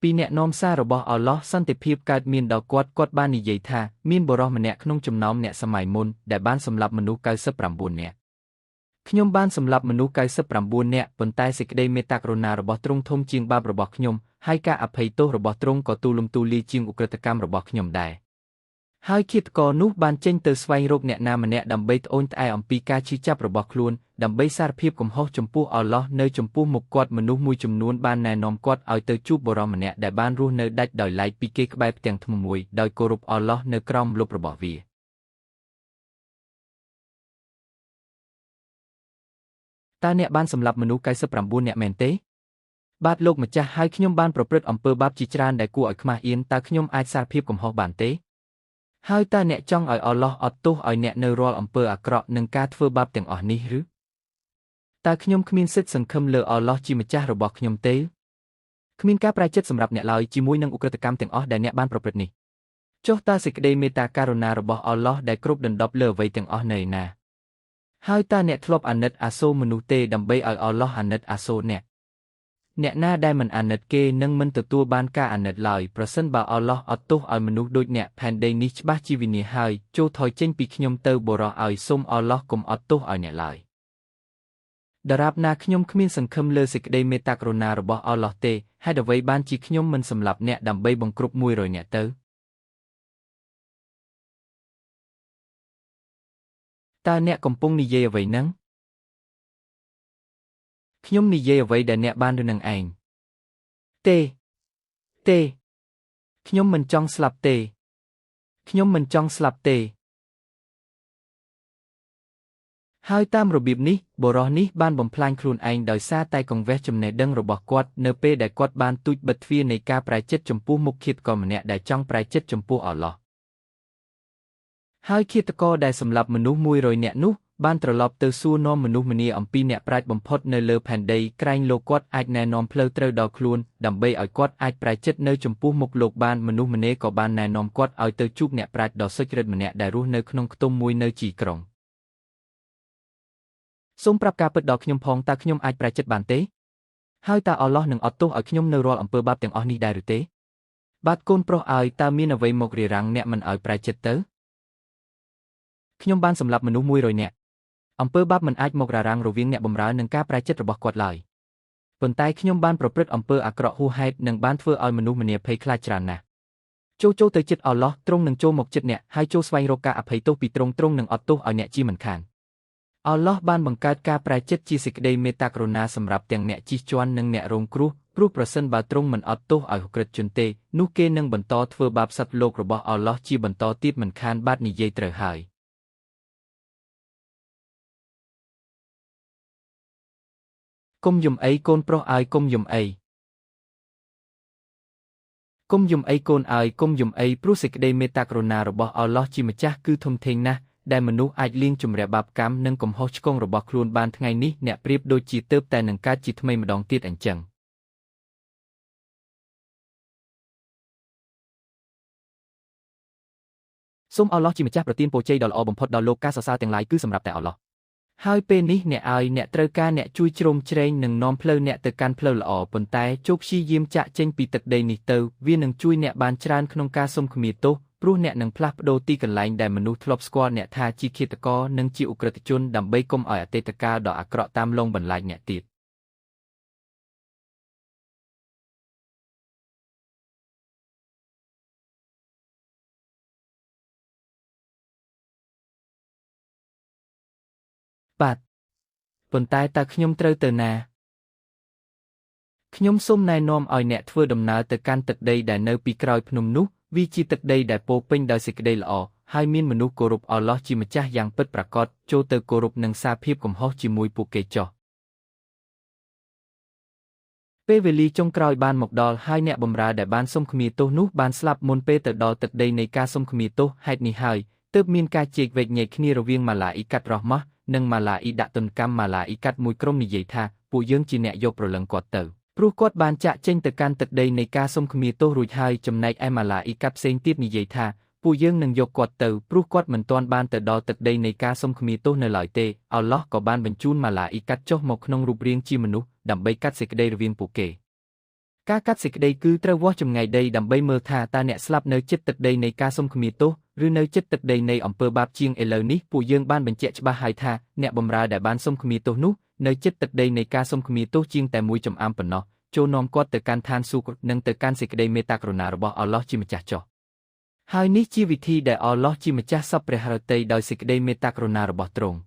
ពីអ្នកនាំសាររបស់អល់ឡោះសន្តិភាពកើតមានដល់គាត់បាននិយាយថាមានបុរសម្នាក់ក្នុងចំណោមអ្នកសម័យមុនដែលបានសម្លាប់មនុស្ស99នាក់ខ្ញុំបានសម្លាប់មនុស្ស99នាក់ប៉ុន្តែសេចក្តីមេត្តាករុណារបស់ទ្រង់ធំជាងបាបរបស់ខ្ញុំហើយការអភ័យទោសរបស់ទ្រង់ក៏ទូលំទូលាយជាងឧក្រិដ្ឋកម្មរបស់ខ្ញុំដែរហើយឃាតករនោះបានចេញទៅស្វែងរកអ្នកណាម្នាក់ដើម្បីត្អូញត្អែអំពីការឈឺចាប់របស់ខ្លួនដើម្បីសារភាពកំហុសចំពោះអល់ឡោះនៅចំពោះមុខគាត់មនុស្សមួយចំនួនបានណែនាំគាត់ឲ្យទៅជួបបុរសម្នាក់ដែលបានរស់នៅដាច់ដោយឡែកពីគេក្បែរផ្ទាំងថ្មមួយដោយគោរពអល់ឡោះនៅក្រោមម្លប់របស់វាតើអ្នកបានសម្លាប់មនុស្ស99នាក់មែនទេបាទលោកម្ចាស់ហើយខ្ញុំបានប្រព្រឹត្តអំពើបាបជាច្រើនដែលគួរឲ្យខ្មាស់អៀនតើខ្ញុំអាចសារភាពកំហុសបានទេហើយតើអ្នកចង់ឲ្យអល់ឡោះអត់ទោសឲ្យអ្នកនៅរាល់អំពើអាក្រក់និងការធ្វើបាបទាំងអស់នេះឬតើខ្ញុំគ្មានសិទ្ធិសង្ឃឹមលើអល់ឡោះជាម្ចាស់របស់ខ្ញុំទេគ្មានការប្រែចិត្តសម្រាប់អ្នកឡើយជាមួយនឹងឧក្រិដ្ឋកម្មទាំងអស់ដែលអ្នកបានប្រព្រឹត្តនេះចុះតើសេចក្តីមេត្តាករុណារបស់អល់ឡោះដែលគ្រប់ដណ្ដប់លើអ្វីទាំងអស់នៅឯណាហើយតើអ្នកធ្លាប់អាណិតអាសូរមនុស្សទេដើម្បីឲ្យអល់ឡោះអាណិតអាសូរអ្នកណាដែលមិនអាណិតគេនឹងមិនទទួលបានការអាណិតឡើយប្រសិនបើអល់ឡោះអត់ទោសឲ្យមនុស្សដូចអ្នកផែនដីនេះច្បាស់ជាវិនាសហើយចូលថយចេញពីខ្ញុំទៅបរោះឲ្យសូមអល់ឡោះកុំអត់ទោសឲ្យអ្នកឡើយដរាបណាខ្ញុំគ្មានសង្ឃឹមលើសេចក្តីមេត្តាករុណារបស់អល់ឡោះទេហេតុអ្វីបានជាខ្ញុំមិនសម្លាប់អ្នកដើម្បីបង្គ្រប់100អ្នកទៅតើអ្នកកំពុងនិយាយអ្វីហ្នឹងខ្ញុំនិយាយអ្វីដែលអ្នកបានឬនឹងឯងទេខ្ញុំមិនចង់ស្លាប់ទេខ្ញុំមិនចង់ស្លាប់ទេហើយតាមរបៀបនេះបុរសនេះបានបំផ្លាញខ្លួនឯងដោយសារតែកង្វះចំណេះដឹងរបស់គាត់នៅពេលដែលគាត់បានទូចបិទទ្វារនៃការប្រែចិត្តចំពោះមុខឃាតករម្នាក់ដែលចង់ប្រែចិត្តចំពោះអល់ឡោះហើយឃាតករដែលសម្លាប់មនុស្ស100នាក់នោះបានត្រឡប់ទៅសួរនាំមនុស្សម្នាអំពីអ្នកប្រាជ្ញបំផុតនៅលើផែនដីក្រែងលោកគាត់អាចណែនាំផ្លូវត្រូវដល់ខ្លួនដើម្បីឲ្យគាត់អាចប្រែចិត្តនៅចំពោះមុខលោកបានមនុស្សម្នាក៏បានណែនាំគាត់ឲ្យទៅជួបអ្នកប្រាជ្ញដ៏សុចរិតម្នាក់ដែលរស់នៅក្នុងខ្ទមមួយនៅជីក្រុងសូមប្រាប់ការពិតដល់ខ្ញុំផងតើខ្ញុំអាចប្រែចិត្តបានទេហើយតើអល់ឡោះនឹងអត់ទោសឲ្យខ្ញុំនៅរាល់អំពើបាបទាំងអស់នេះដែរឬទេបាទកូនប្រុសឲ្យតើមានអ្វីមករារាំងអ្នកមិនឲ្យប្រែចិត្តទៅខ្ញុំបានសម្លាប់មនុស្ស100នាក់អំពើបាបមិនអាចមករារាំងរវាងអ្នកបម្រើនិងការប្រែចិត្តរបស់គាត់ឡើយប៉ុន្តែខ្ញុំបានប្រព្រឹត្តអំពើអាក្រក់ហួសហេតុនិងបានធ្វើឲ្យមនុស្សម្នាភ័យខ្លាចច្រើនណាស់ចូលទៅចិត្តអល់ឡោះទ្រង់នឹងចូលមកចិត្តអ្នកហើយចូលស្វែងរកការអភ័យទោសពីទ្រង់នឹងអត់ទោសឲ្យអ្នកជាមិនខានអល់ឡោះបានបង្កើតការប្រែចិត្តជាសេចក្តីមេត្តាករុណាសម្រាប់ទាំងអ្នកជិះជាន់និងអ្នករងគ្រោះព្រោះប្រសិនបើទ្រង់មិនអត់ទោសឲ្យក្រិតជនទេនោះគេនឹងបន្តធ្វើបាបសត្វលោករបស់អល់ឡោះជាបន្តទៀតមិនខានបាទនិយាយត្រូវហើយគុំយំអីកូនប្រុសអើយគុំយំអីគុំយំអីកូនអើយគុំយំអីព្រោះសេចក្តីមេត្តាករុណារបស់អល់ឡោះជាម្ចាស់គឺធំធេងណាស់ដែលមនុស្សអាចលាងជម្រះបាបកម្មនិងកំហុសឆ្គងរបស់ខ្លួនបានថ្ងៃនេះអ្នកប្រៀបដូចជាទើបតែនឹងកើតជាថ្មីម្ដងទៀតអញ្ចឹងសូមអល់ឡោះជាម្ចាស់ប្រទានពរជ័យដ៏ល្អបំផុតដល់លោកការសរសើរទាំងឡាយគឺសម្រាប់តែអល់ឡោះហើយពេលនេះអ្នកត្រូវការអ្នកជួយជ្រោមជ្រែងនិងនាំផ្លូវអ្នកទៅកាន់ផ្លូវល្អប៉ុន្តែជោគព្យាយាមចាក់ចេញពីទឹកដីនេះទៅវានឹងជួយអ្នកបានច្រើនក្នុងការសុំខមាទោសព្រោះអ្នកនឹងផ្លាស់ប្ដូរទីកន្លែងដែលមនុស្សធ្លាប់ស្គាល់អ្នកថាជាឃាតករនិងជាឧក្រិដ្ឋជនដើម្បីកុំឲ្យអតីតកាលដ៏អាក្រក់តាមលងបន្លាចអ្នកទៀតបាទប៉ុន្តែតើខ្ញុំត្រូវទៅណាខ្ញុំសូមណែនាំឲ្យអ្នកធ្វើដំណើរទៅកាន់ទឹកដីដែលនៅពីក្រោយភ្នំនោះវាជាទឹកដីដែលពោពេញដោយសេចក្តីល្អហើយមានមនុស្សគោរពអល់ឡោះជាម្ចាស់យ៉ាងពិតប្រាកដចូលទៅគោរពនិងសារភាពកំហុសជាមួយពួកគេចុះពេលវេលាចុងក្រោយបានមកដល់ហើយអ្នកបម្រើដែលបានសុំខមាទោសនោះបានស្លាប់មុនពេលទៅដល់ទឹកដីនៃការសុំខមាទោសហេតុនេះហើយទើបមានការជែកវែកញែកគ្នារវាងម៉ាឡាអ៊ីកាត់រ៉ហ្មាស់និងម៉ាឡាអ៊ីដាក់ទណ្ឌកម្មម៉ាឡាអ៊ីកាត់មួយក្រុមនិយាយថាពួកយើងជាអ្នកយកប្រលឹងគាត់ទៅព្រោះគាត់បានចាក់ចេញទៅកាន់ទឹកដីនៃការសុំខមាទោសរួចហើយចំណែកឯម៉ាឡាអ៊ីកាត់ផ្សេងទៀតនិយាយថាពួកយើងនឹងយកគាត់ទៅព្រោះគាត់មិនទាន់បានទៅដល់ទឹកដីនៃការសុំខមាទោសនៅឡើយទេអល់ឡោះក៏បានបញ្ជូនម៉ាឡាអ៊ីកាត់ចុះមកក្នុងរូបរាងជាមនុស្សដើម្បីកាត់សេចក្តីរវាងពួកគេ ការកាត់សេចក្តីគឺត្រូវវាស់ចម្ងាយដីដើម្បីមើលថាតើអ្នកស្លាប់នៅជិតទឹកដីនៃការសុំខមាទោសឬនៅជិតទឹកដីនៃអំពើបាបជាងឥឡូវនេះពួកយើងបានបញ្ជាក់ច្បាស់ហើយថាអ្នកបម្រើដែលបានសុំខមាទោសនោះនៅជិតទឹកដីនៃការសុំខមាទោសជាងតែមួយចំអាមប៉ុណ្ណោះចូលនាំគាត់ទៅកាន់ឋានសួគ៌និងទៅកាន់សេចក្តីមេត្តាករុណារបស់អល់ឡោះជាម្ចាស់ចុះហើយនេះជាវិធីដែលអល់ឡោះជាម្ចាស់សពព្រះハរតីដោយសេចក្តីមេត្តាករុណារបស់ទ្រង់